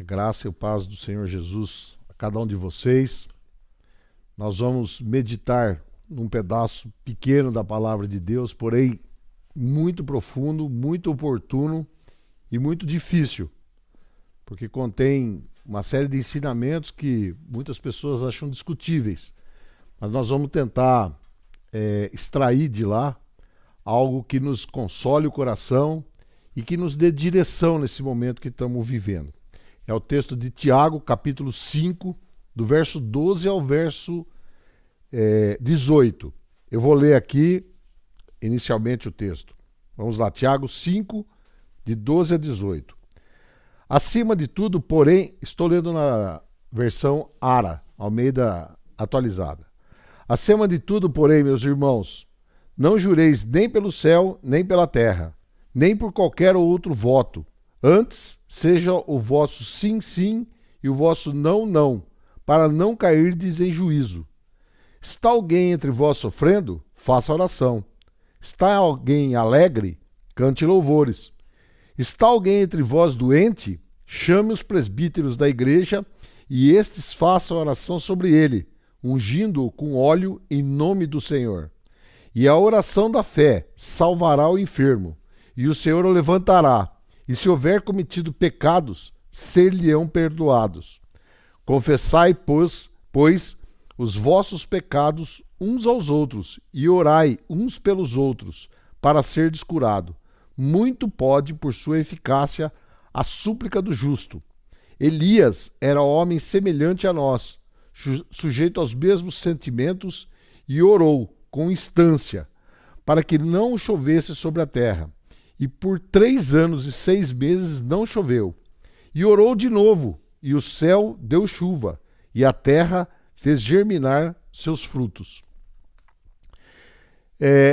graça e a paz do Senhor Jesus a cada um de vocês. Nós vamos meditar num pedaço pequeno da palavra de Deus, porém muito profundo, muito oportuno e muito difícil, porque contém uma série de ensinamentos que muitas pessoas acham discutíveis, mas nós vamos tentar extrair de lá algo que nos console o coração e que nos dê direção nesse momento que estamos vivendo. É o texto de Tiago, capítulo 5, do verso 12 ao verso 18. Eu vou ler aqui inicialmente o texto. Vamos lá, Tiago 5, de 12 a 18. Acima de tudo, porém, estou lendo na versão ARA, Almeida atualizada. Acima de tudo, porém, meus irmãos, não jureis nem pelo céu, nem pela terra, nem por qualquer outro voto. Antes, seja o vosso sim, sim, e o vosso não, não, para não cairdes em juízo. Está alguém entre vós sofrendo? Faça oração. Está alguém alegre? Cante louvores. Está alguém entre vós doente? Chame os presbíteros da igreja e estes façam oração sobre ele, ungindo-o com óleo em nome do Senhor. E a oração da fé salvará o enfermo, e o Senhor o levantará, e se houver cometido pecados, ser-lhe-ão perdoados. Confessai, pois, os vossos pecados uns aos outros, e orai uns pelos outros, para serdes curado. Muito pode, por sua eficácia, a súplica do justo. Elias era homem semelhante a nós, sujeito aos mesmos sentimentos, e orou com instância, para que não chovesse sobre a terra. E por 3 anos e 6 meses não choveu. E orou de novo, e o céu deu chuva, e a terra fez germinar seus frutos.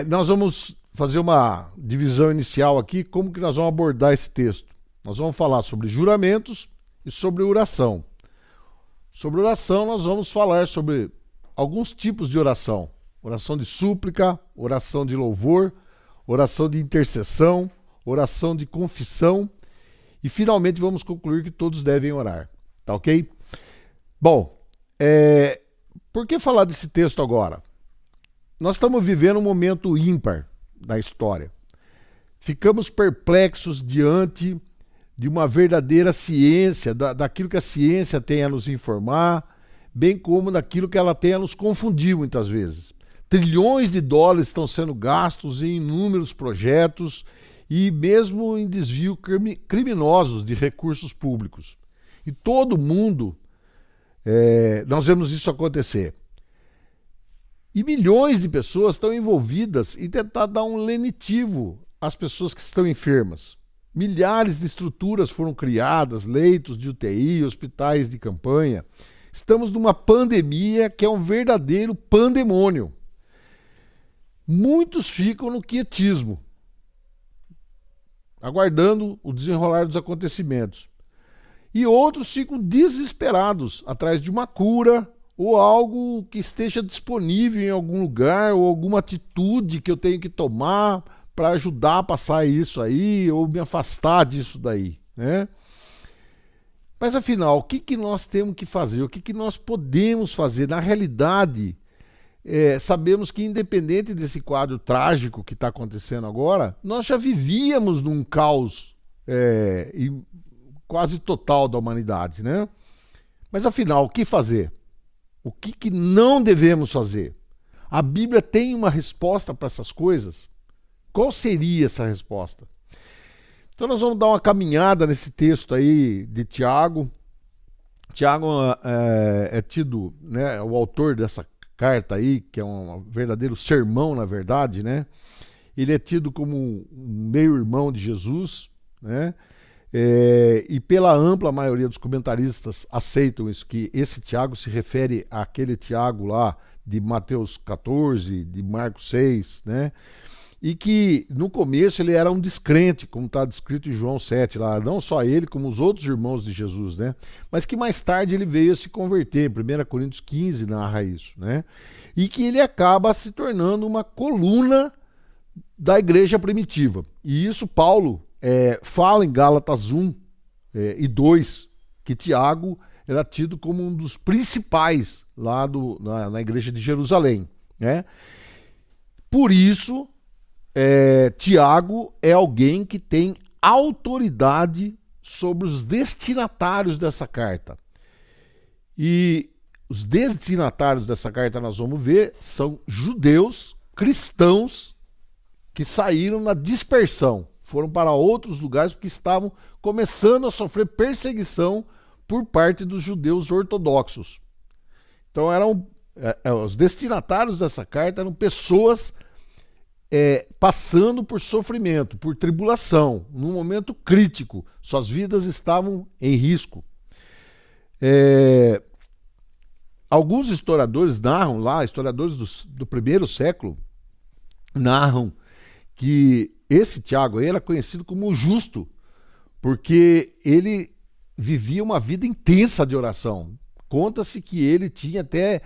Nós vamos fazer uma divisão inicial aqui, como que nós vamos abordar esse texto. Nós vamos falar sobre juramentos e sobre oração. Sobre oração, nós vamos falar sobre alguns tipos de oração. Oração de súplica, oração de louvor, oração de intercessão, oração de confissão e finalmente vamos concluir que todos devem orar, tá ok? Bom, por que falar desse texto agora? Nós estamos vivendo um momento ímpar na história. Ficamos perplexos diante de uma verdadeira ciência, daquilo que a ciência tem a nos informar, bem como daquilo que ela tem a nos confundir muitas vezes. Trilhões de dólares estão sendo gastos em inúmeros projetos e mesmo em desvio criminosos de recursos públicos. E todo mundo, nós vemos isso acontecer. E milhões de pessoas estão envolvidas em tentar dar um lenitivo às pessoas que estão enfermas. Milhares de estruturas foram criadas, leitos de UTI, hospitais de campanha. Estamos numa pandemia que é um verdadeiro pandemônio. Muitos ficam no quietismo, aguardando o desenrolar dos acontecimentos. E outros ficam desesperados atrás de uma cura ou algo que esteja disponível em algum lugar ou alguma atitude que eu tenho que tomar para ajudar a passar isso aí ou me afastar disso daí, né? Mas afinal, o que nós temos que fazer? O que nós podemos fazer? Na realidade, sabemos que independente desse quadro trágico que está acontecendo agora, nós já vivíamos num caos quase total da humanidade, né? Mas afinal, o que fazer? O que não devemos fazer? A Bíblia tem uma resposta para essas coisas? Qual seria essa resposta? Então nós vamos dar uma caminhada nesse texto aí de Tiago. Tiago é tido, né, o autor dessa carta aí, que é um verdadeiro sermão, na verdade, né? Ele é tido como um meio-irmão de Jesus, né? E pela ampla maioria dos comentaristas aceitam isso, que esse Tiago se refere àquele Tiago lá de Mateus 14, de Marcos 6, né? E que no começo ele era um descrente, como está descrito em João 7 lá, não só ele, como os outros irmãos de Jesus, né? Mas que mais tarde ele veio a se converter, 1 Coríntios 15 narra isso, né? E que ele acaba se tornando uma coluna da igreja primitiva. E isso Paulo fala em Gálatas 1 e 2, que Tiago era tido como um dos principais lá na igreja de Jerusalém, né? Por isso, Tiago é alguém que tem autoridade sobre os destinatários dessa carta. E os destinatários dessa carta, nós vamos ver, são judeus, cristãos, que saíram na dispersão. Foram para outros lugares porque estavam começando a sofrer perseguição por parte dos judeus ortodoxos. Então os destinatários dessa carta eram pessoas passando por sofrimento, por tribulação, num momento crítico. Suas vidas estavam em risco. Alguns historiadores narram lá, historiadores do primeiro século, narram que esse Tiago aí era conhecido como o justo, porque ele vivia uma vida intensa de oração. Conta-se que ele tinha até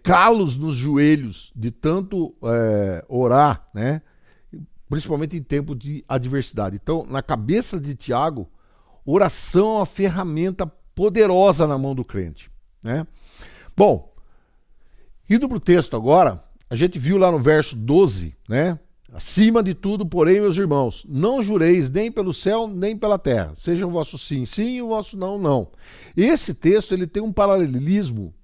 calos nos joelhos de tanto orar, né? Principalmente em tempo de adversidade. Então, na cabeça de Tiago, oração é uma ferramenta poderosa na mão do crente, né? Bom, indo para o texto agora, a gente viu lá no verso 12, né? Acima de tudo, porém, meus irmãos, não jureis nem pelo céu, nem pela terra. Seja o vosso sim, sim, e o vosso não, não. Esse texto ele tem um paralelismo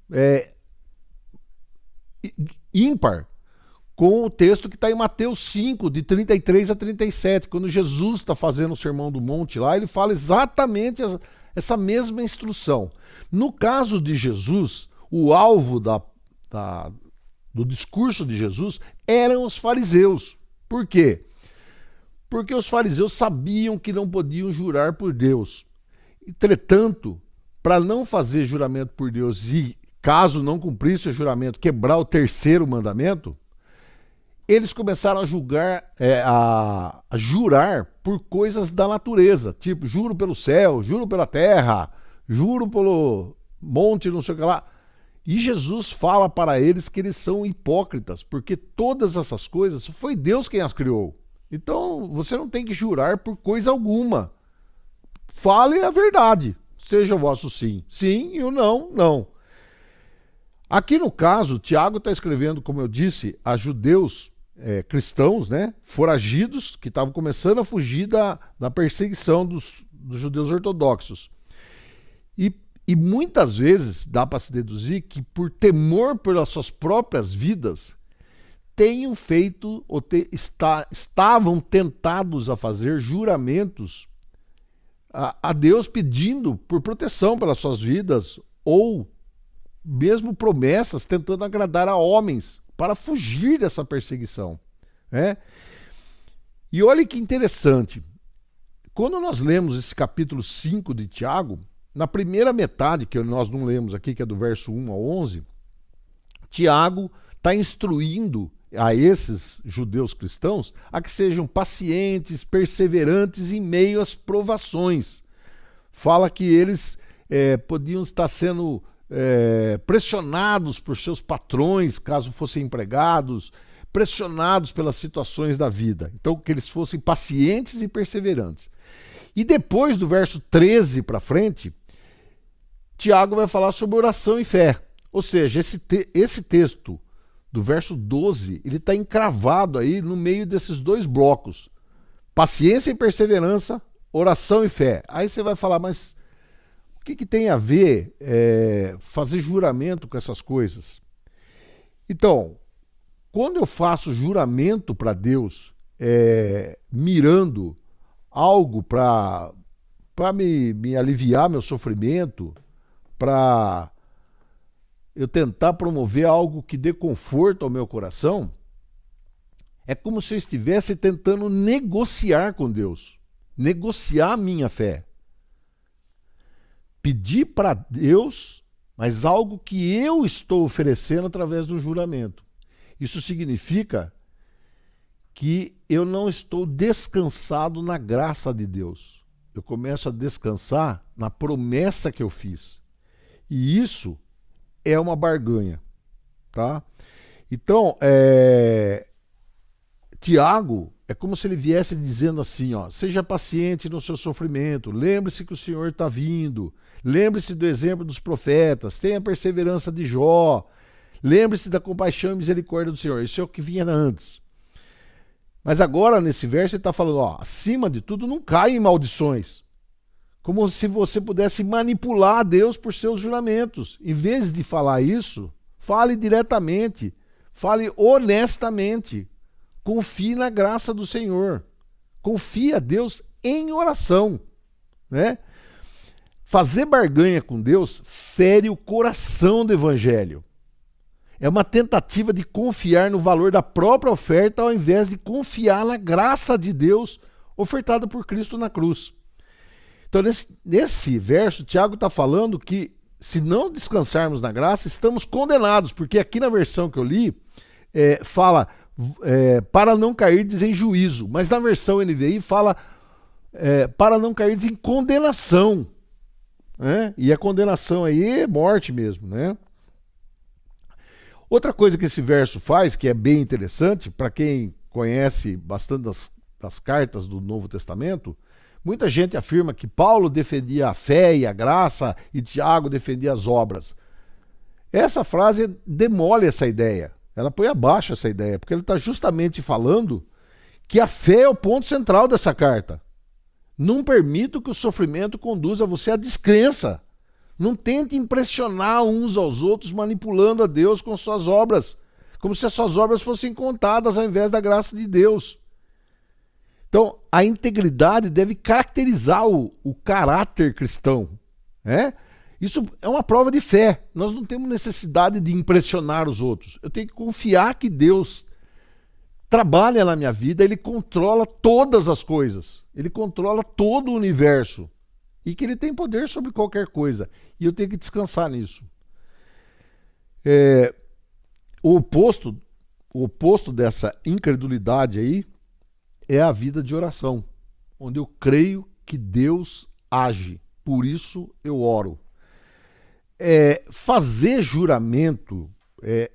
ímpar com o texto que está em Mateus 5, de 33 a 37, quando Jesus está fazendo o Sermão do Monte lá, ele fala exatamente essa mesma instrução. No caso de Jesus, o alvo do discurso de Jesus eram os fariseus. Por quê? Porque os fariseus sabiam que não podiam jurar por Deus. Entretanto, para não fazer juramento por Deus e, caso não cumprisse o juramento, quebrar o terceiro mandamento, eles começaram a jurar por coisas da natureza, tipo, juro pelo céu, juro pela terra, juro pelo monte, não sei o que lá. E Jesus fala para eles que eles são hipócritas, porque todas essas coisas foi Deus quem as criou. Então você não tem que jurar por coisa alguma. Fale a verdade. Seja o vosso sim, sim, e o não, não. Aqui no caso, Tiago está escrevendo, como eu disse, a judeus cristãos, né, foragidos, que estavam começando a fugir da perseguição dos judeus ortodoxos. E muitas vezes dá para se deduzir que, por temor pelas suas próprias vidas, tenham feito ou estavam tentados a fazer juramentos a Deus pedindo por proteção pelas suas vidas ou mesmo promessas tentando agradar a homens para fugir dessa perseguição, né? E olha que interessante, quando nós lemos esse capítulo 5 de Tiago, na primeira metade, que nós não lemos aqui, que é do verso 1 ao 11, Tiago está instruindo a esses judeus cristãos a que sejam pacientes, perseverantes em meio às provações. Fala que eles podiam estar sendo pressionados por seus patrões, caso fossem empregados, pressionados pelas situações da vida. Então, que eles fossem pacientes e perseverantes. E depois do verso 13 para frente, Tiago vai falar sobre oração e fé. Ou seja, esse texto do verso 12, ele está encravado aí no meio desses dois blocos. Paciência e perseverança, oração e fé. Aí você vai falar, mas o que tem a ver fazer juramento com essas coisas? Então, quando eu faço juramento para Deus, mirando algo para me aliviar meu sofrimento, para eu tentar promover algo que dê conforto ao meu coração, é como se eu estivesse tentando negociar com Deus, negociar a minha fé. Pedir para Deus, mas algo que eu estou oferecendo através do juramento. Isso significa que eu não estou descansado na graça de Deus. Eu começo a descansar na promessa que eu fiz. E isso é uma barganha, tá? Então, Tiago é como se ele viesse dizendo assim, ó, seja paciente no seu sofrimento, lembre-se que o Senhor está vindo. Lembre-se do exemplo dos profetas, tenha a perseverança de Jó, lembre-se da compaixão e misericórdia do Senhor. Isso é o que vinha antes. Mas agora, nesse verso, ele está falando, acima de tudo, não caia em maldições. Como se você pudesse manipular a Deus por seus juramentos. Em vez de falar isso, fale diretamente, fale honestamente. Confie na graça do Senhor. Confie a Deus em oração, né? Fazer barganha com Deus fere o coração do evangelho. É uma tentativa de confiar no valor da própria oferta ao invés de confiar na graça de Deus ofertada por Cristo na cruz. Então, nesse verso, Tiago está falando que se não descansarmos na graça, estamos condenados, porque aqui na versão que eu li, fala para não cairdes em juízo, mas na versão NVI fala para não cairdes em condenação. Né? E a condenação aí é morte mesmo, né? Outra coisa que esse verso faz, que é bem interessante, para quem conhece bastante das cartas do Novo Testamento, muita gente afirma que Paulo defendia a fé e a graça e Tiago defendia as obras. Essa frase demole essa ideia, ela põe abaixo essa ideia, porque ele está justamente falando que a fé é o ponto central dessa carta. Não permita que o sofrimento conduza você à descrença. Não tente impressionar uns aos outros manipulando a Deus com suas obras, como se as suas obras fossem contadas ao invés da graça de Deus. Então, a integridade deve caracterizar o caráter cristão. Né? Isso é uma prova de fé. Nós não temos necessidade de impressionar os outros. Eu tenho que confiar que Deus trabalha na minha vida, Ele controla todas as coisas. Ele controla todo o universo. E que Ele tem poder sobre qualquer coisa. E eu tenho que descansar nisso. O oposto dessa incredulidade aí é a vida de oração, onde eu creio que Deus age. Por isso eu oro. Fazer juramento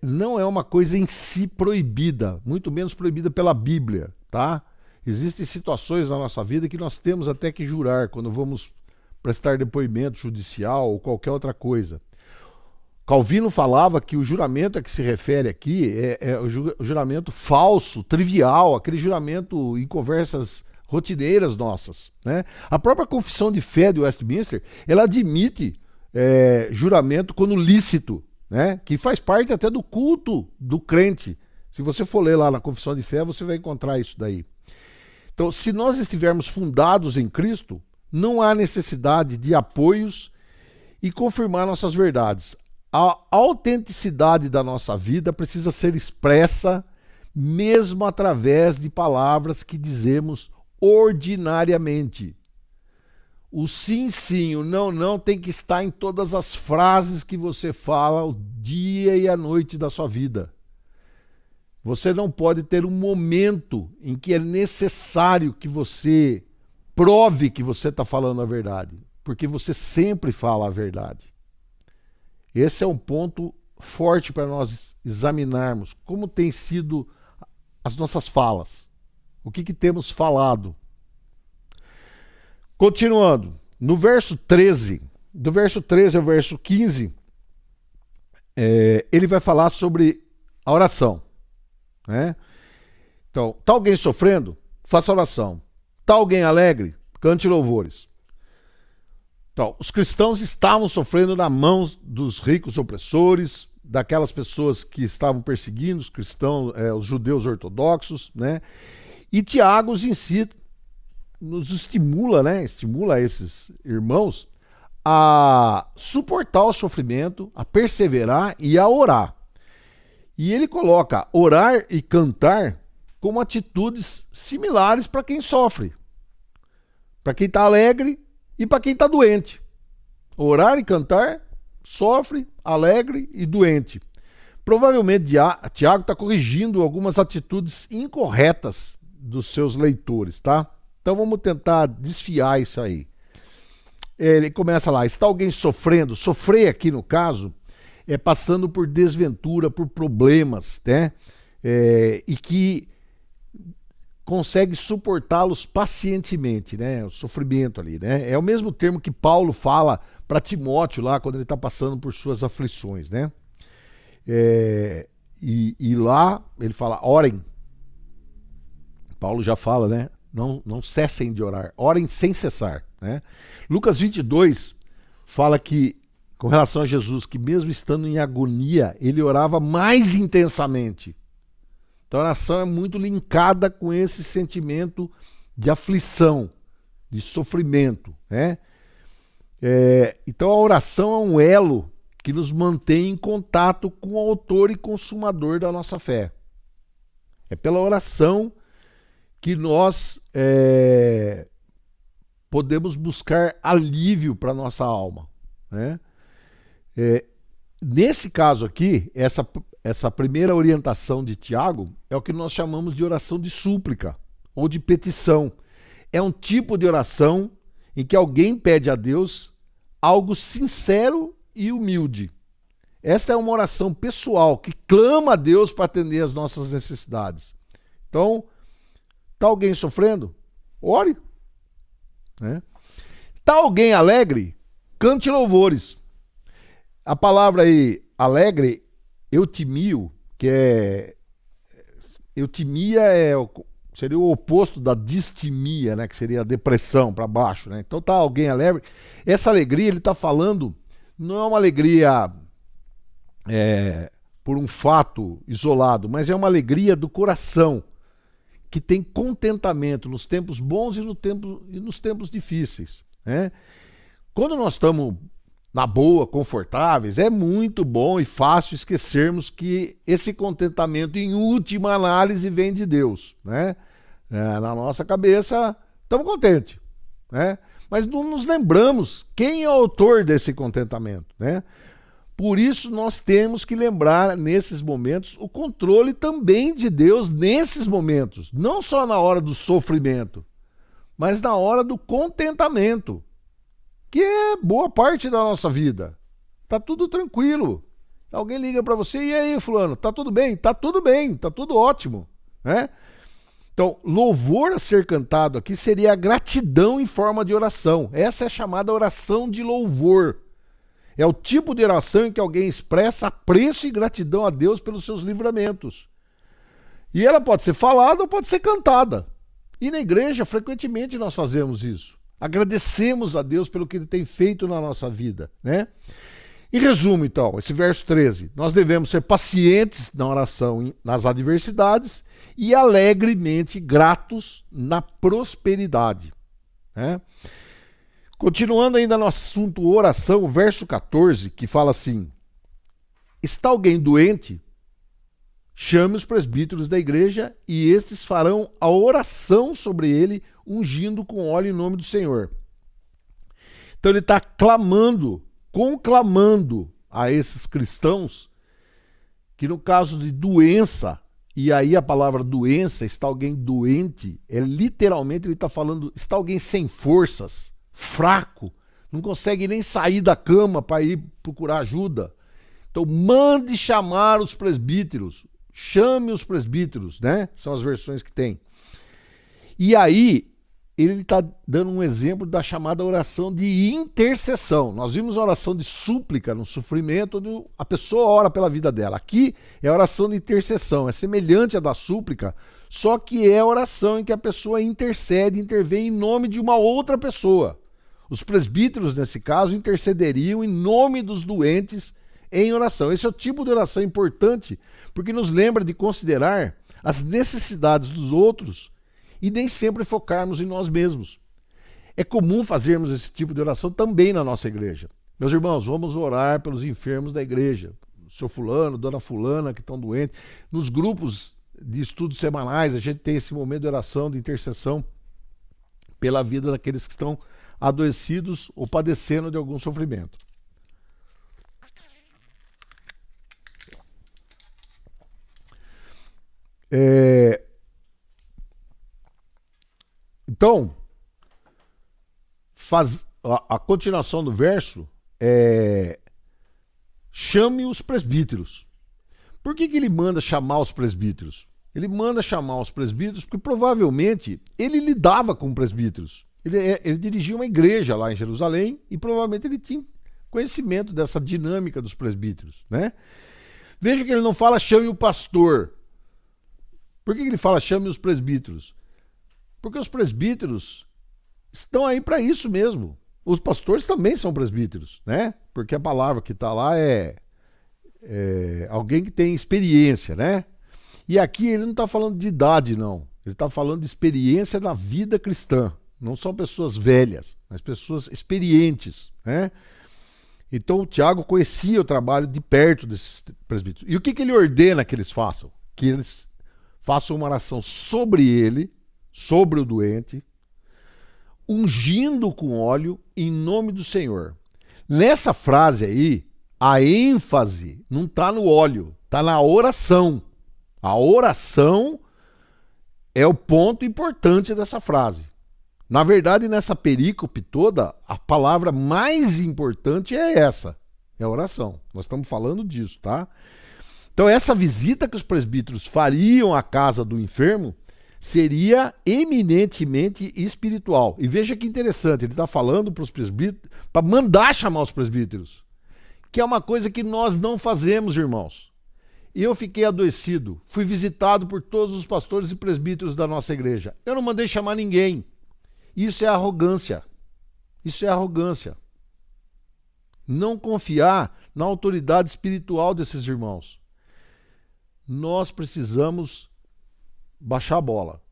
não é uma coisa em si proibida, muito menos proibida pela Bíblia, tá? Existem situações na nossa vida que nós temos até que jurar quando vamos prestar depoimento judicial ou qualquer outra coisa. Calvino falava que o juramento a que se refere aqui é o juramento falso, trivial, aquele juramento em conversas rotineiras nossas. Né? A própria Confissão de Fé de Westminster, ela admite juramento quando lícito, né? Que faz parte até do culto do crente. Se você for ler lá na Confissão de Fé, você vai encontrar isso daí. Então, se nós estivermos fundados em Cristo, não há necessidade de apoios e confirmar nossas verdades. A autenticidade da nossa vida precisa ser expressa mesmo através de palavras que dizemos ordinariamente. O sim, sim, o não, não tem que estar em todas as frases que você fala o dia e a noite da sua vida. Você não pode ter um momento em que é necessário que você prove que você está falando a verdade, porque você sempre fala a verdade. Esse é um ponto forte para nós examinarmos como tem sido as nossas falas, o que temos falado. Continuando, no verso 13, do verso 13 ao verso 15, ele vai falar sobre a oração. Né? Então, tá alguém sofrendo? Faça oração. Tá alguém alegre? Cante louvores. Então, os cristãos estavam sofrendo na mão dos ricos opressores, daquelas pessoas que estavam perseguindo os cristãos, os judeus ortodoxos, né? E Tiago em si nos estimula, né? Estimula esses irmãos a suportar o sofrimento, a perseverar e a orar. E ele coloca orar e cantar como atitudes similares para quem sofre, para quem está alegre e para quem está doente. Orar e cantar, sofre, alegre e doente. Provavelmente Tiago está corrigindo algumas atitudes incorretas dos seus leitores, tá? Então vamos tentar desfiar isso aí. Ele começa lá, está alguém sofrendo? Sofrer aqui no caso é passando por desventura, por problemas, né? E que consegue suportá-los pacientemente, né? O sofrimento ali, né? É o mesmo termo que Paulo fala para Timóteo lá quando ele está passando por suas aflições, né? E lá ele fala, orem. Paulo já fala, né? Não cessem de orar, orem sem cessar, né? Lucas 22 fala que, com relação a Jesus, que mesmo estando em agonia, ele orava mais intensamente. Então a oração é muito linkada com esse sentimento de aflição, de sofrimento, né? Então a oração é um elo que nos mantém em contato com o autor e consumador da nossa fé. É pela oração que nós podemos buscar alívio para a nossa alma, né? Nesse caso aqui, essa primeira orientação de Tiago é o que nós chamamos de oração de súplica ou de petição. É um tipo de oração em que alguém pede a Deus algo sincero e humilde. Esta é uma oração pessoal que clama a Deus para atender as nossas necessidades. Então, está alguém sofrendo? Ore. Né? Está alguém alegre? Cante louvores. A palavra aí, alegre, eutimio, que é... Eutimia seria o oposto da distimia, né? Que seria a depressão, para baixo, né? Então tá alguém alegre. Essa alegria, ele está falando, não é uma alegria por um fato isolado, mas é uma alegria do coração, que tem contentamento nos tempos bons e nos tempos difíceis, né? Quando nós estamos na boa, confortáveis, é muito bom e fácil esquecermos que esse contentamento, em última análise, vem de Deus, né? Na nossa cabeça, estamos contentes, né? Mas não nos lembramos quem é o autor desse contentamento, né? Por isso nós temos que lembrar nesses momentos o controle também de Deus nesses momentos, não só na hora do sofrimento, mas na hora do contentamento, que é boa parte da nossa vida. Tá tudo tranquilo. Alguém liga para você, e aí, fulano, tá tudo bem? Tá tudo bem, tá tudo ótimo, né? Então, louvor a ser cantado aqui seria a gratidão em forma de oração. Essa é a chamada oração de louvor. É o tipo de oração em que alguém expressa apreço e gratidão a Deus pelos seus livramentos. E ela pode ser falada ou pode ser cantada. E na igreja, frequentemente, nós fazemos isso. Agradecemos a Deus pelo que Ele tem feito na nossa vida, né? Em resumo, então, esse verso 13, nós devemos ser pacientes na oração nas adversidades e alegremente gratos na prosperidade, né? Continuando ainda no assunto oração, o verso 14, que fala assim: está alguém doente? Chame os presbíteros da igreja e estes farão a oração sobre ele, ungindo com óleo em nome do Senhor. Então ele está conclamando a esses cristãos que no caso de doença, e aí a palavra doença, está alguém doente, literalmente ele está falando, está alguém sem forças, fraco, não consegue nem sair da cama para ir procurar ajuda. Então mande chamar os presbíteros. Chame os presbíteros, né? São as versões que tem. E aí, ele está dando um exemplo da chamada oração de intercessão. Nós vimos a oração de súplica no sofrimento, onde a pessoa ora pela vida dela. Aqui é a oração de intercessão. É semelhante à da súplica, só que é a oração em que a pessoa intercede, intervém em nome de uma outra pessoa. Os presbíteros, nesse caso, intercederiam em nome dos doentes em oração. Esse é o tipo de oração importante, porque nos lembra de considerar as necessidades dos outros e nem sempre focarmos em nós mesmos. É comum fazermos esse tipo de oração também na nossa igreja. Meus irmãos, vamos orar pelos enfermos da igreja. Seu fulano, dona fulana que estão doentes. Nos grupos de estudos semanais, a gente tem esse momento de oração, de intercessão pela vida daqueles que estão adoecidos ou padecendo de algum sofrimento. Então, a continuação do verso é: chame os presbíteros. Por que ele manda chamar os presbíteros? Ele manda chamar os presbíteros, porque provavelmente ele lidava com presbíteros. Ele dirigia uma igreja lá em Jerusalém e provavelmente ele tinha conhecimento dessa dinâmica dos presbíteros, né? Veja que ele não fala chame o pastor. Por que ele fala chame os presbíteros? Porque os presbíteros estão aí para isso mesmo. Os pastores também são presbíteros, né? Porque a palavra que está lá é alguém que tem experiência, né? E aqui ele não está falando de idade, não. Ele está falando de experiência na vida cristã. Não são pessoas velhas, mas pessoas experientes, né? Então o Tiago conhecia o trabalho de perto desses presbíteros. E o que ele ordena que eles façam? Que eles façam uma oração sobre ele, sobre o doente, ungindo com óleo em nome do Senhor. Nessa frase aí, a ênfase não está no óleo, está na oração. A oração é o ponto importante dessa frase. Na verdade, nessa perícope toda, a palavra mais importante é essa, é a oração. Nós estamos falando disso, tá? Então, essa visita que os presbíteros fariam à casa do enfermo seria eminentemente espiritual. E veja que interessante, ele está falando para os presbíteros, para mandar chamar os presbíteros, que é uma coisa que nós não fazemos, irmãos. E eu fiquei adoecido, fui visitado por todos os pastores e presbíteros da nossa igreja. Eu não mandei chamar ninguém. Isso é arrogância. Isso é arrogância. Não confiar na autoridade espiritual desses irmãos. Nós precisamos baixar a bola.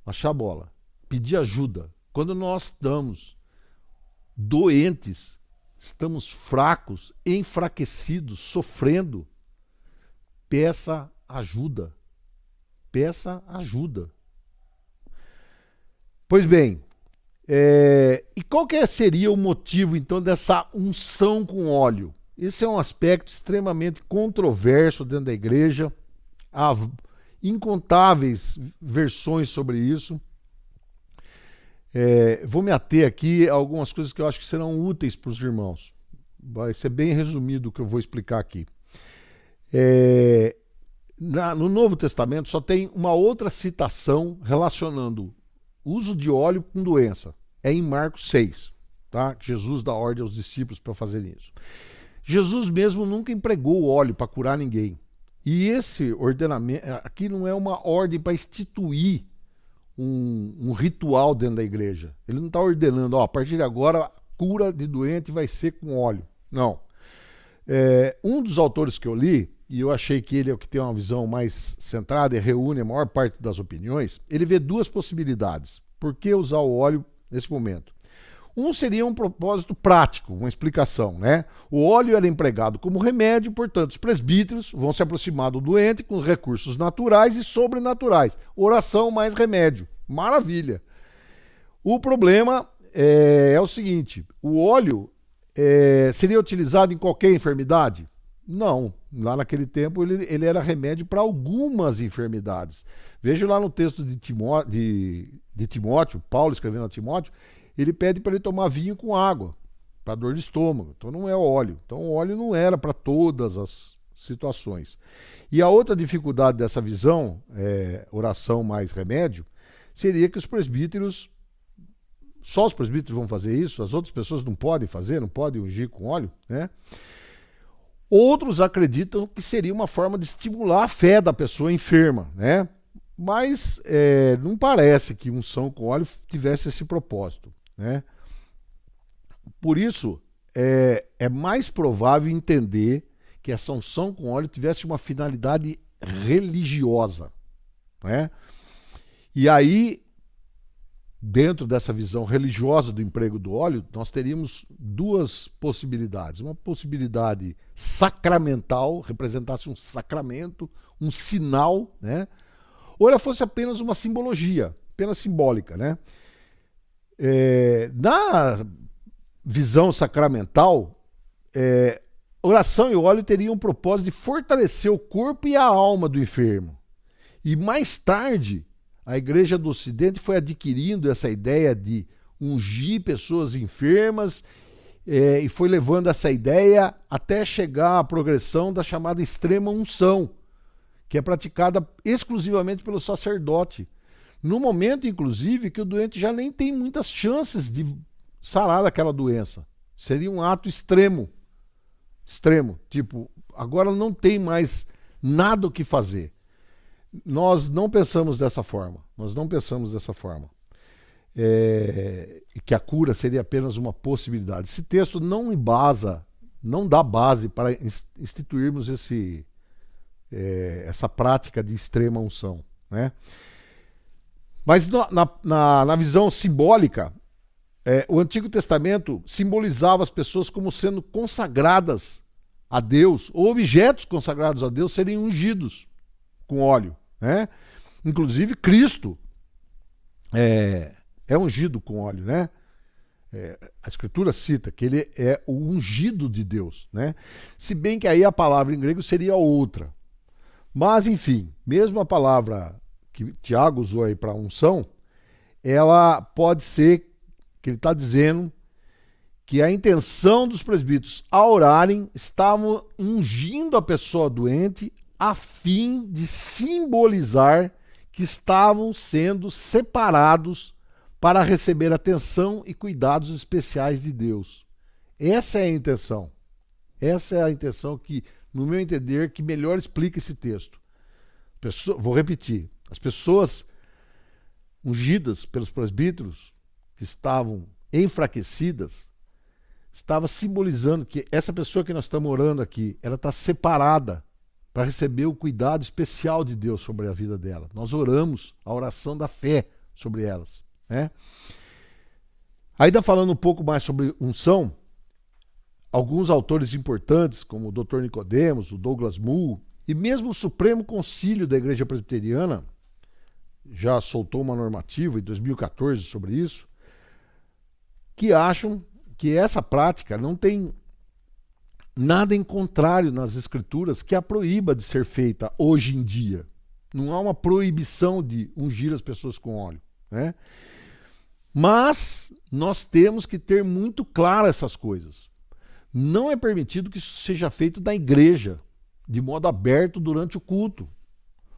Baixar a bola. Pedir ajuda. Quando nós estamos doentes, estamos fracos, enfraquecidos, sofrendo, peça ajuda. Peça ajuda. Pois bem, e qual que seria o motivo, então, dessa unção com óleo? Esse é um aspecto extremamente controverso dentro da igreja. Há incontáveis versões sobre isso. Vou me ater aqui a algumas coisas que eu acho que serão úteis para os irmãos. Vai ser bem resumido o que eu vou explicar aqui. No Novo Testamento só tem uma outra citação relacionando uso de óleo com doença. É em Marcos 6, tá? Jesus dá ordem aos discípulos para fazerem isso. Jesus mesmo nunca empregou o óleo para curar ninguém. E esse ordenamento aqui não é uma ordem para instituir um ritual dentro da igreja. Ele não está ordenando, a partir de agora a cura de doente vai ser com óleo. Não. Um dos autores que eu li, e eu achei que ele é o que tem uma visão mais centrada e reúne a maior parte das opiniões, ele vê duas possibilidades. Por que usar o óleo nesse momento? Um seria um propósito prático, uma explicação, né? O óleo era empregado como remédio, portanto, os presbíteros vão se aproximar do doente com recursos naturais e sobrenaturais. Oração mais remédio. Maravilha! O problema é o seguinte, o óleo seria utilizado em qualquer enfermidade? Não, lá naquele tempo ele era remédio para algumas enfermidades. Veja lá no texto de Timóteo, Paulo escrevendo a Timóteo, ele pede para ele tomar vinho com água, para dor de estômago. Então não é óleo. Então o óleo não era para todas as situações. E a outra dificuldade dessa visão, oração mais remédio, seria que os presbíteros, só os presbíteros vão fazer isso, as outras pessoas não podem fazer, não podem ungir com óleo, né? Outros acreditam que seria uma forma de estimular a fé da pessoa enferma, né? Mas não parece que unção com óleo tivesse esse propósito, né? Por isso, é mais provável entender que essa unção com óleo tivesse uma finalidade religiosa, né? E aí, dentro dessa visão religiosa do emprego do óleo, nós teríamos duas possibilidades. Uma possibilidade sacramental, representasse um sacramento, um sinal, né? Ou ela fosse apenas uma simbologia, apenas simbólica, né? Na visão sacramental, oração e óleo teriam o propósito de fortalecer o corpo e a alma do enfermo. E mais tarde, a Igreja do Ocidente foi adquirindo essa ideia de ungir pessoas enfermas e foi levando essa ideia até chegar à progressão da chamada extrema unção, que é praticada exclusivamente pelo sacerdote. No momento, inclusive, que o doente já nem tem muitas chances de sarar daquela doença. Seria um ato extremo. Extremo. Tipo, agora não tem mais nada o que fazer. Nós não pensamos dessa forma. Nós não pensamos dessa forma. Que a cura seria apenas uma possibilidade. Esse texto não embasa, não dá base para instituirmos essa prática de extrema unção, né? Mas na visão simbólica, o Antigo Testamento simbolizava as pessoas como sendo consagradas a Deus, ou objetos consagrados a Deus serem ungidos com óleo, né? Inclusive Cristo é ungido com óleo, né? A Escritura cita que ele é o ungido de Deus, né? Se bem que aí a palavra em grego seria outra. Mas, enfim, mesmo a palavra que Tiago usou aí para unção, ela pode ser que ele está dizendo que a intenção dos presbíteros ao orarem estavam ungindo a pessoa doente a fim de simbolizar que estavam sendo separados para receber atenção e cuidados especiais de Deus. Essa é a intenção. Essa é a intenção que, no meu entender, que melhor explica esse texto. Vou repetir. As pessoas ungidas pelos presbíteros que estavam enfraquecidas, estava simbolizando que essa pessoa que nós estamos orando aqui, ela está separada para receber o cuidado especial de Deus sobre a vida dela. Nós oramos a oração da fé sobre elas, né? Ainda falando um pouco mais sobre unção, alguns autores importantes, como o Dr. Nicodemos, o Douglas Moo, e mesmo o Supremo Concílio da Igreja Presbiteriana, já soltou uma normativa em 2014 sobre isso, que acham que essa prática não tem nada em contrário nas Escrituras que a proíba de ser feita hoje em dia. Não há uma proibição de ungir as pessoas com óleo, né? Mas nós temos que ter muito claro essas coisas. Não é permitido que isso seja feito na igreja, de modo aberto durante o culto.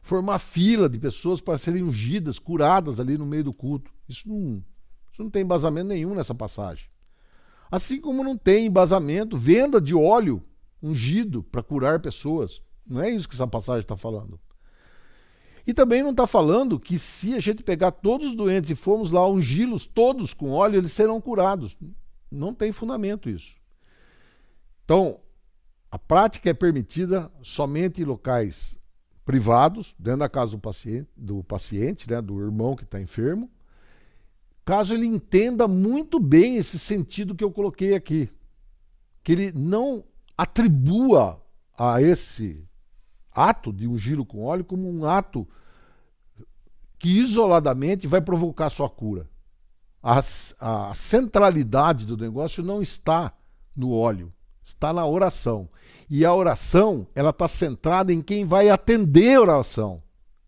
Formar fila de pessoas para serem ungidas, curadas ali no meio do culto. Isso não tem embasamento nenhum nessa passagem. Assim como não tem embasamento, venda de óleo ungido para curar pessoas. Não é isso que essa passagem está falando. E também não está falando que se a gente pegar todos os doentes e formos lá ungí-los todos com óleo, eles serão curados. Não tem fundamento isso. Então, a prática é permitida somente em locais privados, dentro da casa do paciente, né, do irmão que está enfermo, caso ele entenda muito bem esse sentido que eu coloquei aqui. Que ele não atribua a esse ato de ungí-lo com óleo como um ato que isoladamente vai provocar sua cura. A centralidade do negócio não está no óleo, está na oração. E a oração, ela está centrada em quem vai atender a oração,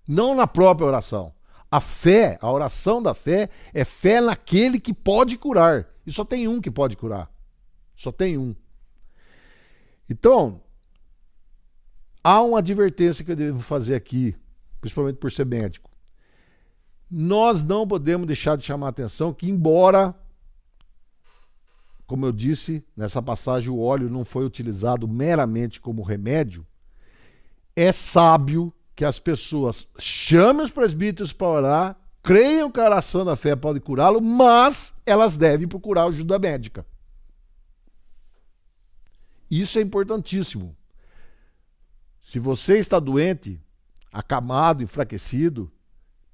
não na própria oração. A fé, a oração da fé, é fé naquele que pode curar. E só tem um que pode curar. Só tem um. Então, há uma advertência que eu devo fazer aqui, principalmente por ser médico. Nós não podemos deixar de chamar a atenção que, embora, como eu disse, nessa passagem o óleo não foi utilizado meramente como remédio, é sábio que as pessoas chamem os presbíteros para orar, creiam que a oração da fé pode curá-lo, mas elas devem procurar ajuda médica. Isso é importantíssimo. Se você está doente, acamado, enfraquecido,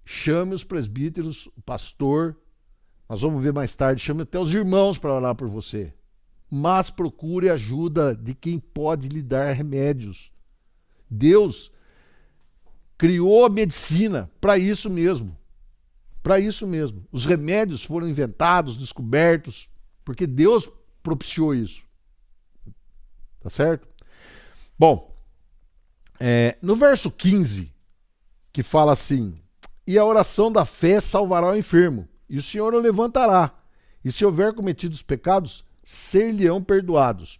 chame os presbíteros, o pastor, nós vamos ver mais tarde, chame até os irmãos para orar por você. Mas procure ajuda de quem pode lhe dar remédios. Deus criou a medicina para isso mesmo. Para isso mesmo. Os remédios foram inventados, descobertos, porque Deus propiciou isso. Tá certo? Bom, no verso 15, que fala assim: e a oração da fé salvará o enfermo, e o Senhor o levantará, e se houver cometido os pecados, ser-lhe-ão perdoados.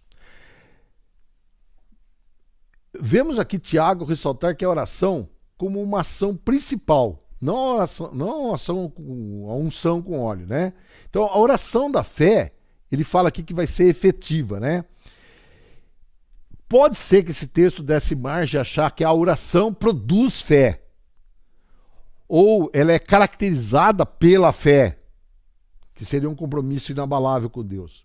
vemos aqui Tiago ressaltar que a oração como uma ação principal, não a ação com a unção com óleo, né? Então a oração da fé, ele fala aqui que vai ser efetiva, né? Pode ser que esse texto desse margem a achar que a oração produz fé, ou ela é caracterizada pela fé, que seria um compromisso inabalável com Deus.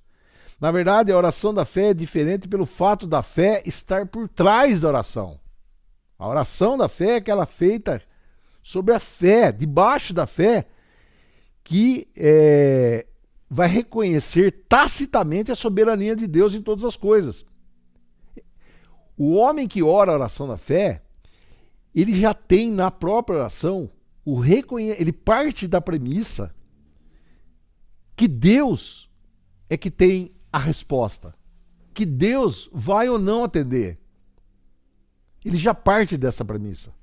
Na verdade, a oração da fé é diferente pelo fato da fé estar por trás da oração. A oração da fé é aquela feita sobre a fé, debaixo da fé, que vai reconhecer tacitamente a soberania de Deus em todas as coisas. O homem que ora a oração da fé, ele já tem na própria oração, ele parte da premissa que Deus é que tem a resposta, que Deus vai ou não atender. Ele já parte dessa premissa.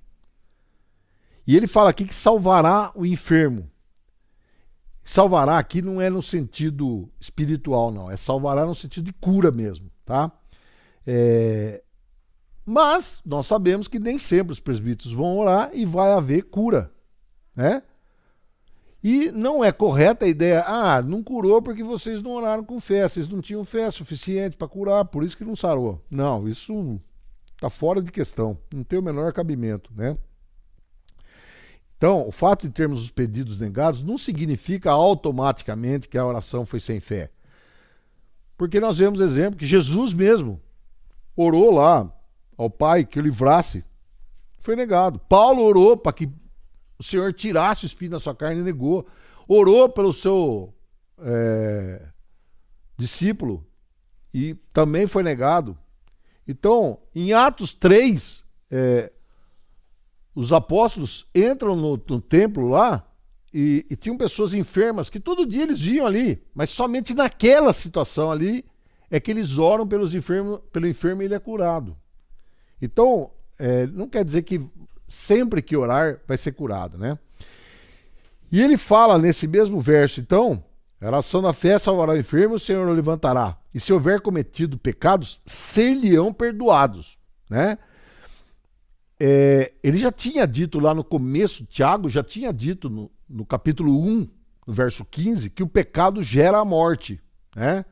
E ele fala aqui que salvará o enfermo. Salvará aqui não é no sentido espiritual, não. É salvará no sentido de cura mesmo, tá? Mas nós sabemos que nem sempre os presbíteros vão orar e vai haver cura, né? E não é correta a ideia, não curou porque vocês não oraram com fé, vocês não tinham fé suficiente para curar, por isso que não sarou. Não, isso está fora de questão, não tem o menor cabimento, né? Então, o fato de termos os pedidos negados não significa automaticamente que a oração foi sem fé. Porque nós vemos exemplo que Jesus mesmo orou lá ao Pai que o livrasse, foi negado. Paulo orou para que o Senhor tirasse o espinho da sua carne e negou. Orou pelo seu discípulo e também foi negado. Então, em Atos 3, os apóstolos entram no templo lá e tinham pessoas enfermas que todo dia eles viam ali, mas somente naquela situação ali é que eles oram pelo enfermo e ele é curado. Então, não quer dizer que sempre que orar vai ser curado, né? E ele fala nesse mesmo verso, então, a oração da fé salvará o enfermo, o Senhor o levantará. E se houver cometido pecados, ser-lhe-ão perdoados, né? Ele já tinha dito lá no começo, Tiago já tinha dito no capítulo 1, no verso 15, que o pecado gera a morte, né?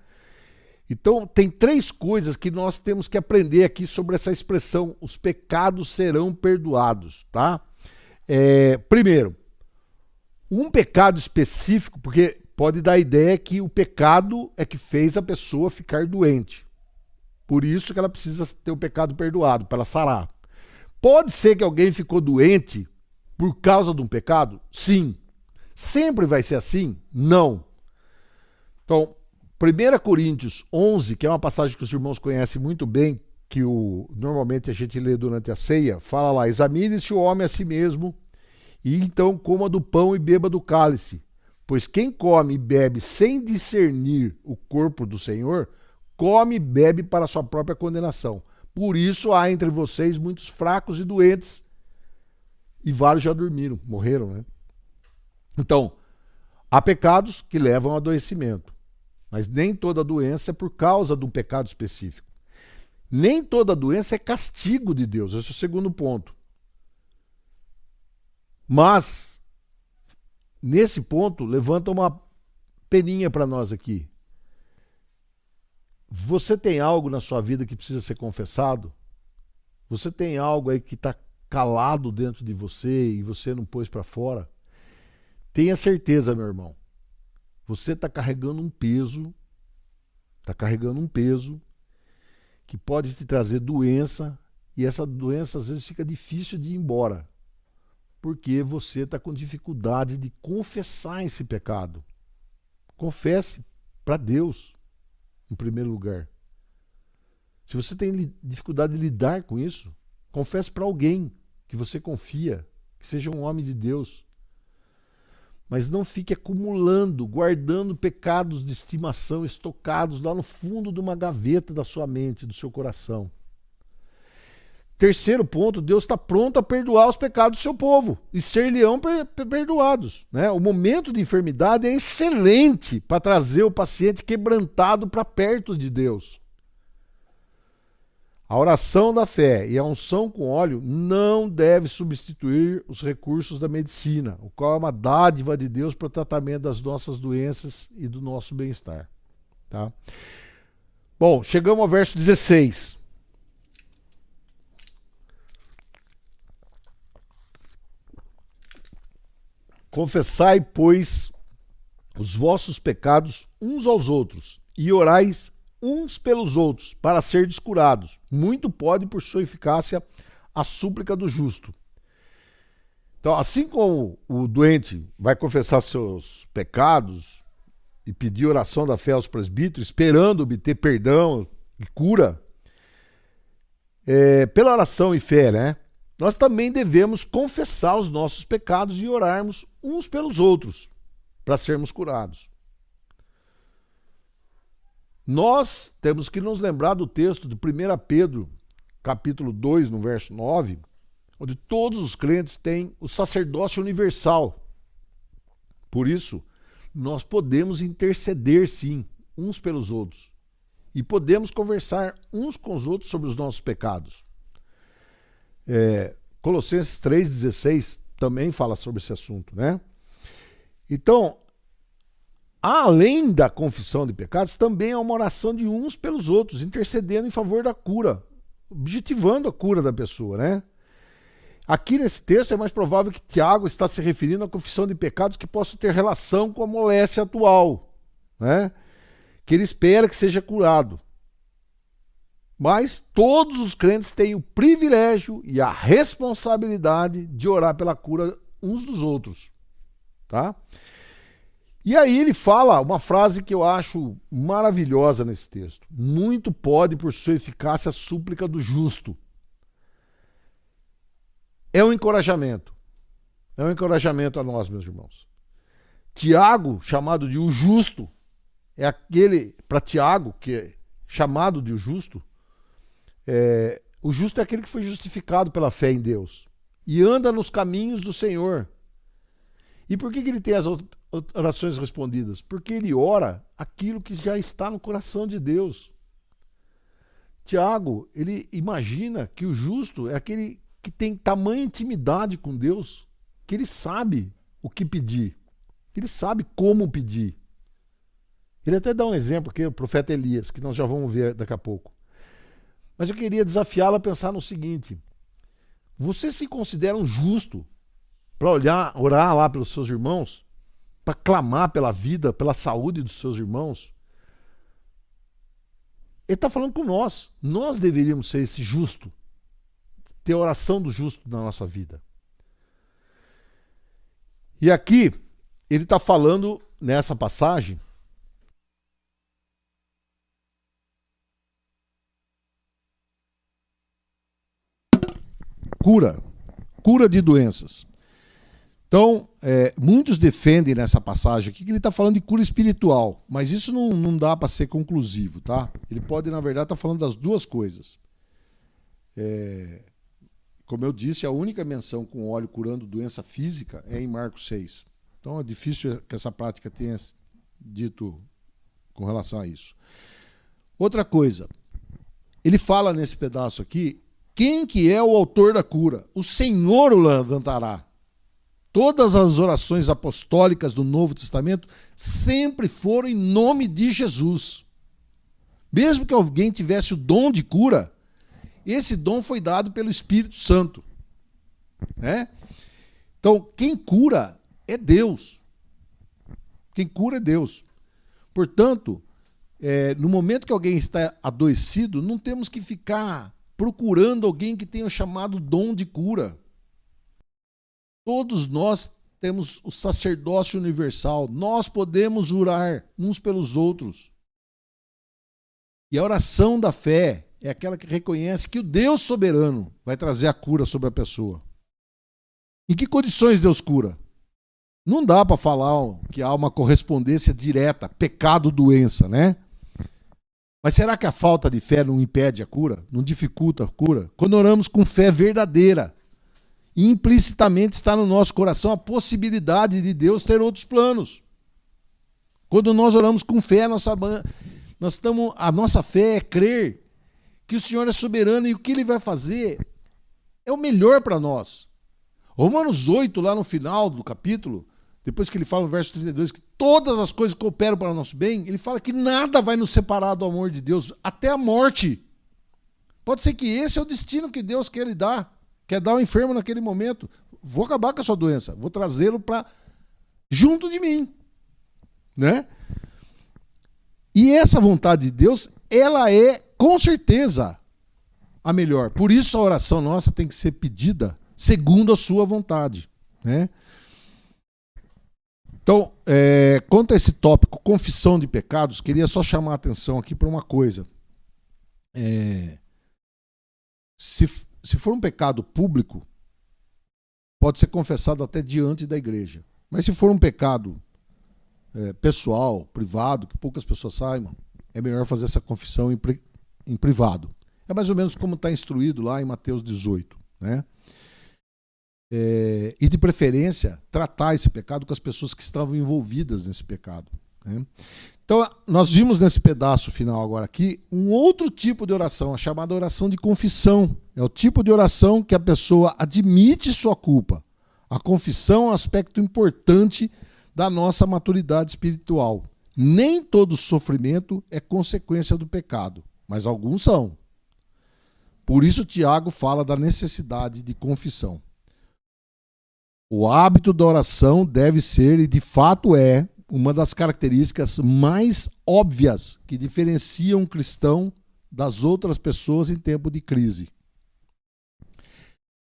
Então, tem 3 coisas que nós temos que aprender aqui sobre essa expressão, os pecados serão perdoados, tá? Primeiro, um pecado específico, porque pode dar a ideia que o pecado é que fez a pessoa ficar doente. Por isso que ela precisa ter o pecado perdoado, para ela sarar. Pode ser que alguém ficou doente por causa de um pecado? Sim. Sempre vai ser assim? Não. Então, 1 Coríntios 11, que é uma passagem que os irmãos conhecem muito bem, que normalmente a gente lê durante a ceia, fala lá, examine-se o homem a si mesmo, e então coma do pão e beba do cálice. Pois quem come e bebe sem discernir o corpo do Senhor, come e bebe para a sua própria condenação. Por isso há entre vocês muitos fracos e doentes, e vários já dormiram, morreram, né? Então, há pecados que levam ao adoecimento. Mas nem toda doença é por causa de um pecado específico. Nem toda doença é castigo de Deus. Esse é o segundo ponto. Mas, nesse ponto, levanta uma peninha para nós aqui. Você tem algo na sua vida que precisa ser confessado? Você tem algo aí que está calado dentro de você e você não pôs para fora? Tenha certeza, meu irmão. Você está carregando um peso, que pode te trazer doença, e essa doença às vezes fica difícil de ir embora, porque você está com dificuldade de confessar esse pecado. Confesse para Deus, em primeiro lugar. Se você tem dificuldade de lidar com isso, confesse para alguém que você confia, que seja um homem de Deus. Mas não fique acumulando, guardando pecados de estimação estocados lá no fundo de uma gaveta da sua mente, do seu coração. Terceiro ponto, Deus está pronto a perdoar os pecados do seu povo e ser-lhe-ão perdoados, né? O momento de enfermidade é excelente para trazer o paciente quebrantado para perto de Deus. A oração da fé e a unção com óleo não deve substituir os recursos da medicina, o qual é uma dádiva de Deus para o tratamento das nossas doenças e do nosso bem-estar. Tá? Bom, chegamos ao verso 16. Confessai, pois, os vossos pecados uns aos outros e orais uns pelos outros, para serdes curados. Muito pode, por sua eficácia, a súplica do justo. Então, assim como o doente vai confessar seus pecados e pedir oração da fé aos presbíteros, esperando obter perdão e cura, pela oração e fé, né? Nós também devemos confessar os nossos pecados e orarmos uns pelos outros, para sermos curados. Nós temos que nos lembrar do texto de 1 Pedro, capítulo 2, no verso 9, onde todos os crentes têm o sacerdócio universal. Por isso, nós podemos interceder, sim, uns pelos outros. E podemos conversar uns com os outros sobre os nossos pecados. Colossenses 3,16 também fala sobre esse assunto, né? Então, além da confissão de pecados, também é uma oração de uns pelos outros, intercedendo em favor da cura, objetivando a cura da pessoa, né? Aqui nesse texto é mais provável que Tiago está se referindo à confissão de pecados que possam ter relação com a moléstia atual, né? Que ele espera que seja curado. Mas todos os crentes têm o privilégio e a responsabilidade de orar pela cura uns dos outros, tá? E aí ele fala uma frase que eu acho maravilhosa nesse texto. Muito pode, por sua eficácia, a súplica do justo. É um encorajamento. É um encorajamento a nós, meus irmãos. Tiago, chamado de o justo, é aquele, para Tiago, que é chamado de o justo é aquele que foi justificado pela fé em Deus e anda nos caminhos do Senhor. E por que ele tem as orações respondidas? Porque ele ora aquilo que já está no coração de Deus. Tiago, ele imagina que o justo é aquele que tem tamanha intimidade com Deus, que ele sabe o que pedir, ele sabe como pedir. Ele até dá um exemplo aqui, o profeta Elias, que nós já vamos ver daqui a pouco. Mas eu queria desafiá-lo a pensar no seguinte: você se considera um justo para orar lá pelos seus irmãos? Para clamar pela vida, pela saúde dos seus irmãos? Ele está falando com nós. Nós deveríamos ser esse justo, ter a oração do justo na nossa vida. E aqui, ele está falando nessa passagem cura de doenças. Então, muitos defendem nessa passagem aqui que ele está falando de cura espiritual, mas isso não dá para ser conclusivo, tá? Ele pode, na verdade, estar falando das duas coisas. Como eu disse, a única menção com óleo curando doença física é em Marcos 6. Então é difícil que essa prática tenha dito com relação a isso. Outra coisa, ele fala nesse pedaço aqui, quem que é o autor da cura? O Senhor o levantará. Todas as orações apostólicas do Novo Testamento sempre foram em nome de Jesus. Mesmo que alguém tivesse o dom de cura, esse dom foi dado pelo Espírito Santo, né? Então, quem cura é Deus. Quem cura é Deus. Portanto, no momento que alguém está adoecido, não temos que ficar procurando alguém que tenha o chamado dom de cura. Todos nós temos o sacerdócio universal. Nós podemos orar uns pelos outros. E a oração da fé é aquela que reconhece que o Deus soberano vai trazer a cura sobre a pessoa. Em que condições Deus cura? Não dá para falar que há uma correspondência direta, pecado, doença, né? Mas será que a falta de fé não impede a cura? Não dificulta a cura? Quando oramos com fé verdadeira, implicitamente está no nosso coração a possibilidade de Deus ter outros planos. Quando nós oramos com fé, a nossa fé é crer que o Senhor é soberano e o que ele vai fazer é o melhor para nós. Romanos 8, lá no final do capítulo, depois que ele fala no verso 32, que todas as coisas cooperam para o nosso bem, ele fala que nada vai nos separar do amor de Deus, até a morte. Pode ser que esse é o destino que Deus quer lhe dar, quer dar ao enfermo naquele momento. Vou acabar com a sua doença, vou trazê-lo para junto de mim, né? E essa vontade de Deus, ela é com certeza a melhor. Por isso a oração nossa tem que ser pedida segundo a sua vontade, né? Então, quanto a esse tópico, confissão de pecados, queria só chamar a atenção aqui para uma coisa. Se for um pecado público, pode ser confessado até diante da igreja. Mas se for um pecado pessoal, privado, que poucas pessoas saibam, é melhor fazer essa confissão em privado. É mais ou menos como está instruído lá em Mateus 18, né? E de preferência, tratar esse pecado com as pessoas que estavam envolvidas nesse pecado, né? Então, nós vimos nesse pedaço final agora aqui um outro tipo de oração, a chamada oração de confissão. É o tipo de oração que a pessoa admite sua culpa. A confissão é um aspecto importante da nossa maturidade espiritual. Nem todo sofrimento é consequência do pecado, mas alguns são. Por isso, Tiago fala da necessidade de confissão. O hábito da oração deve ser, e de fato é, uma das características mais óbvias que diferenciam um cristão das outras pessoas em tempo de crise.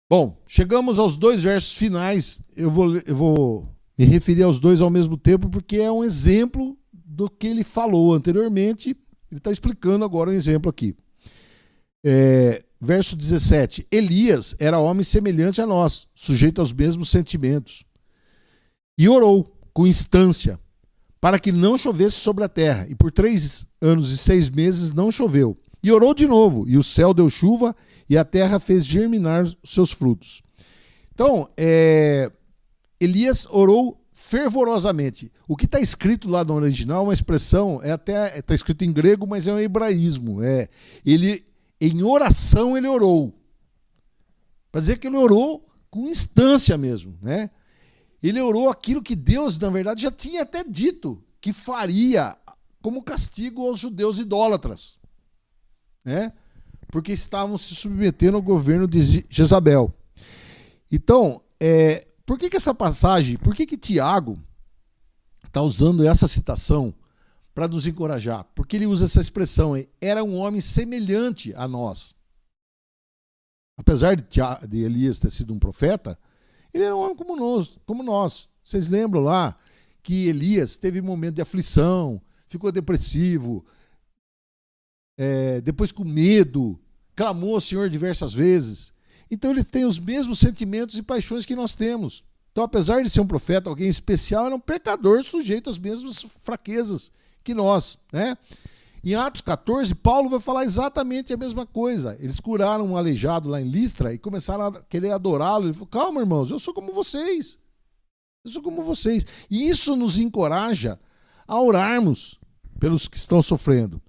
Bom, chegamos aos dois versos finais. Eu vou me referir aos dois ao mesmo tempo porque é um exemplo do que ele falou anteriormente. Ele está explicando agora um exemplo aqui. Verso 17. Elias era homem semelhante a nós, sujeito aos mesmos sentimentos. E orou com instância para que não chovesse sobre a terra. E por 3 anos e 6 meses não choveu. E orou de novo, e o céu deu chuva, e a terra fez germinar seus frutos. Então, Elias orou fervorosamente. O que está escrito lá no original é uma expressão, está escrito em grego, mas é um hebraísmo. Em oração ele orou. Para dizer que ele orou com instância mesmo, né? Ele orou aquilo que Deus, na verdade, já tinha até dito que faria como castigo aos judeus idólatras, né? Porque estavam se submetendo ao governo de Jezabel. Então, por que essa passagem, por que Tiago está usando essa citação para nos encorajar? Porque ele usa essa expressão, era um homem semelhante a nós. Apesar de Elias ter sido um profeta, ele era um homem como nós. Vocês lembram lá que Elias teve um momento de aflição, ficou depressivo, depois com medo, clamou ao Senhor diversas vezes. Então ele tem os mesmos sentimentos e paixões que nós temos. Então, apesar de ser um profeta, alguém especial, era um pecador sujeito às mesmas fraquezas que nós, né? Em Atos 14, Paulo vai falar exatamente a mesma coisa. Eles curaram um aleijado lá em Listra e começaram a querer adorá-lo. Ele falou, calma, irmãos, eu sou como vocês. Eu sou como vocês. E isso nos encoraja a orarmos pelos que estão sofrendo.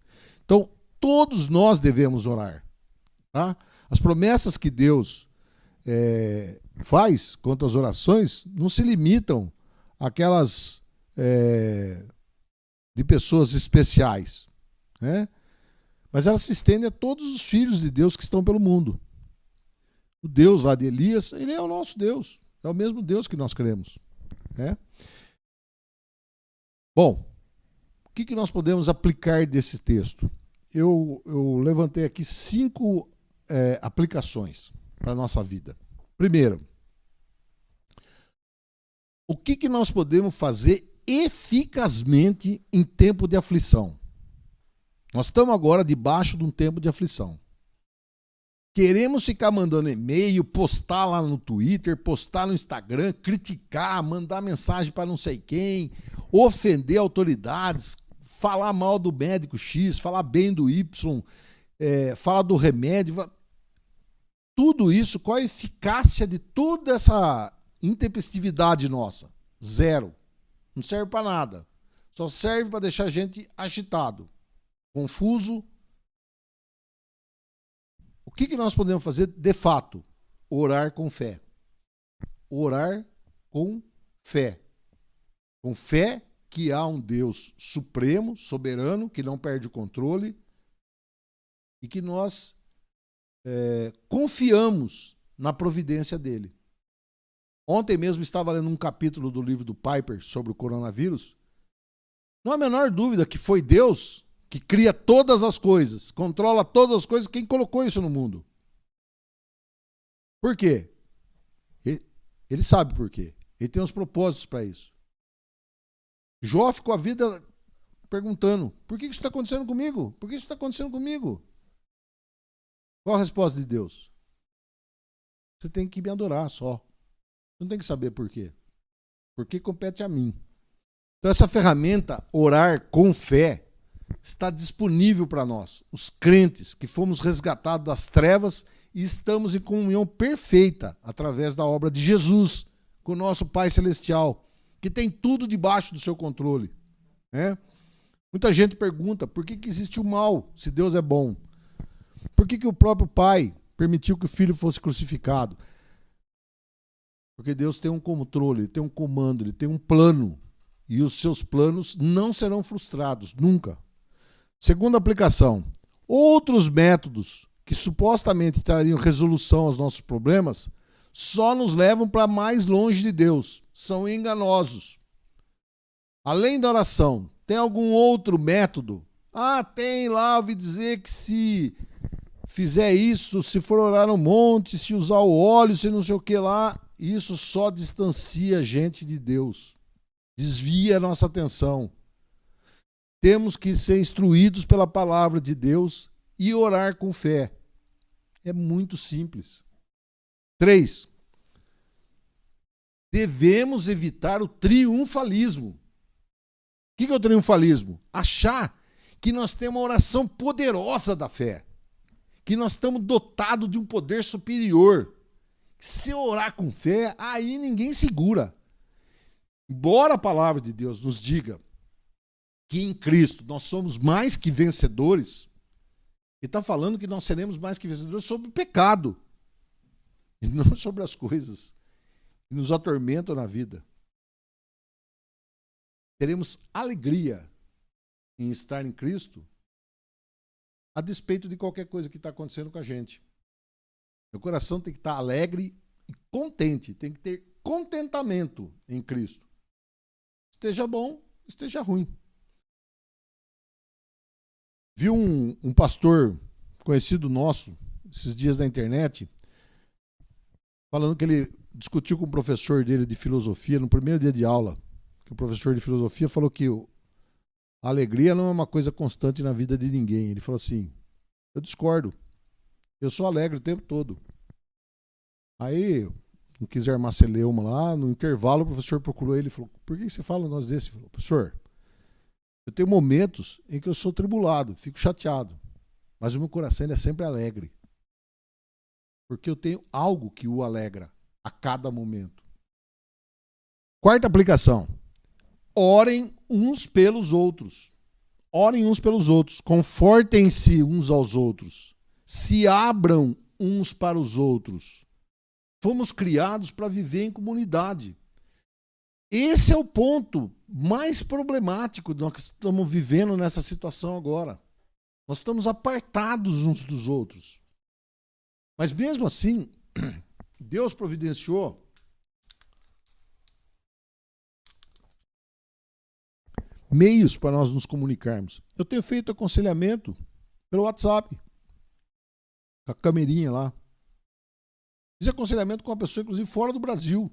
Então, todos nós devemos orar. Tá? As promessas que Deus faz quanto às orações não se limitam àquelas de pessoas especiais, né? Mas elas se estendem a todos os filhos de Deus que estão pelo mundo. O Deus lá de Elias, ele é o nosso Deus. É o mesmo Deus que nós cremos, né? Bom, o que nós podemos aplicar desse texto? Eu levantei aqui 5 aplicações para a nossa vida. Primeiro, o que nós podemos fazer eficazmente em tempo de aflição? Nós estamos agora debaixo de um tempo de aflição. Queremos ficar mandando e-mail, postar lá no Twitter, postar no Instagram, criticar, mandar mensagem para não sei quem, ofender autoridades, falar mal do médico X, falar bem do Y, falar do remédio. Tudo isso, qual a eficácia de toda essa intempestividade nossa? 0. Não serve para nada. Só serve para deixar a gente agitado, confuso O que nós podemos fazer de fato? Orar com fé. Orar com fé. Com fé que há um Deus supremo, soberano, que não perde o controle e que nós confiamos na providência dele. Ontem mesmo estava lendo um capítulo do livro do Piper sobre o coronavírus. Não há a menor dúvida que foi Deus que cria todas as coisas, controla todas as coisas, quem colocou isso no mundo. Por quê? Ele sabe por quê. Ele tem os propósitos para isso. Jó ficou a vida perguntando, por que isso está acontecendo comigo? Por que isso está acontecendo comigo? Qual a resposta de Deus? Você tem que me adorar só. Você não tem que saber por quê. Porque compete a mim. Então essa ferramenta, orar com fé, está disponível para nós, os crentes que fomos resgatados das trevas e estamos em comunhão perfeita através da obra de Jesus com o nosso Pai Celestial, que tem tudo debaixo do seu controle. Né? Muita gente pergunta por que existe o mal se Deus é bom? Por que o próprio Pai permitiu que o Filho fosse crucificado? Porque Deus tem um controle, ele tem um comando, ele tem um plano. E os seus planos não serão frustrados, nunca. Segunda aplicação. Outros métodos que supostamente trariam resolução aos nossos problemas só nos levam para mais longe de Deus. São enganosos. Além da oração, tem algum outro método? Tem lá, ouvi dizer que se fizer isso, se for orar no monte, se usar o óleo, se não sei o que lá, isso só distancia a gente de Deus. Desvia a nossa atenção. Temos que ser instruídos pela palavra de Deus e orar com fé. É muito simples. 3. Devemos evitar o triunfalismo. O que é o triunfalismo? Achar que nós temos uma oração poderosa da fé. Que nós estamos dotados de um poder superior. Se orar com fé, aí ninguém segura. Embora a palavra de Deus nos diga que em Cristo nós somos mais que vencedores, ele está falando que nós seremos mais que vencedores sobre o pecado, e não sobre as coisas que nos atormentam na vida. Teremos alegria em estar em Cristo, a despeito de qualquer coisa que está acontecendo com a gente. Meu coração tem que estar alegre e contente, tem que ter contentamento em Cristo. Esteja bom, esteja ruim. Vi um pastor conhecido nosso, esses dias na internet, falando que ele discutiu com o professor dele de filosofia no primeiro dia de aula. Que o professor de filosofia falou que a alegria não é uma coisa constante na vida de ninguém. Ele falou assim, eu discordo. Eu sou alegre o tempo todo. Aí, não quis armar celeuma lá, no intervalo o professor procurou ele e falou, por que você fala um negócio desse? Ele falou, professor, eu tenho momentos em que eu sou tribulado, fico chateado, mas o meu coração ele é sempre alegre. Porque eu tenho algo que o alegra a cada momento. Quarta aplicação. Orem uns pelos outros. Orem uns pelos outros. Confortem-se uns aos outros. Se abram uns para os outros. Fomos criados para viver em comunidade. Esse é o ponto mais problemático que nós estamos vivendo nessa situação agora. Nós estamos apartados uns dos outros. Mas mesmo assim, Deus providenciou meios para nós nos comunicarmos. Eu tenho feito aconselhamento pelo WhatsApp, com a camerinha lá. Fiz aconselhamento com uma pessoa, inclusive, fora do Brasil,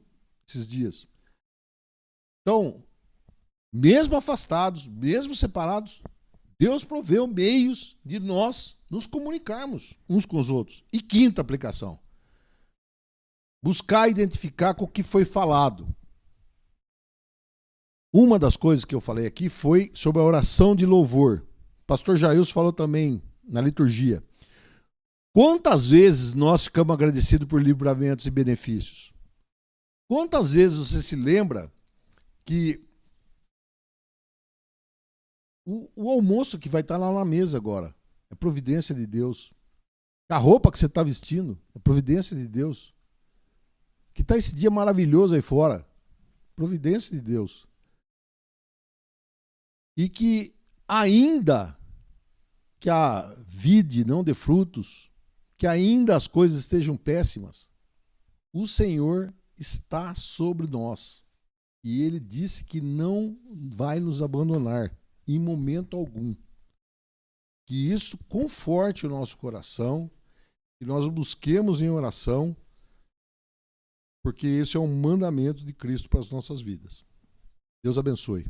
esses dias. Então, mesmo afastados, mesmo separados, Deus proveu meios de nós nos comunicarmos uns com os outros. E quinta aplicação. Buscar identificar com o que foi falado. Uma das coisas que eu falei aqui foi sobre a oração de louvor. O pastor Jailson falou também na liturgia. Quantas vezes nós ficamos agradecidos por livramentos e benefícios? Quantas vezes você se lembra que o almoço que vai estar lá na mesa agora é providência de Deus? A roupa que você está vestindo é providência de Deus. Que está esse dia maravilhoso aí fora. Providência de Deus. E que ainda que a vide não dê frutos, que ainda as coisas estejam péssimas, o Senhor está sobre nós. E Ele disse que não vai nos abandonar em momento algum. Que isso conforte o nosso coração, que nós o busquemos em oração, porque esse é um mandamento de Cristo para as nossas vidas. Deus abençoe.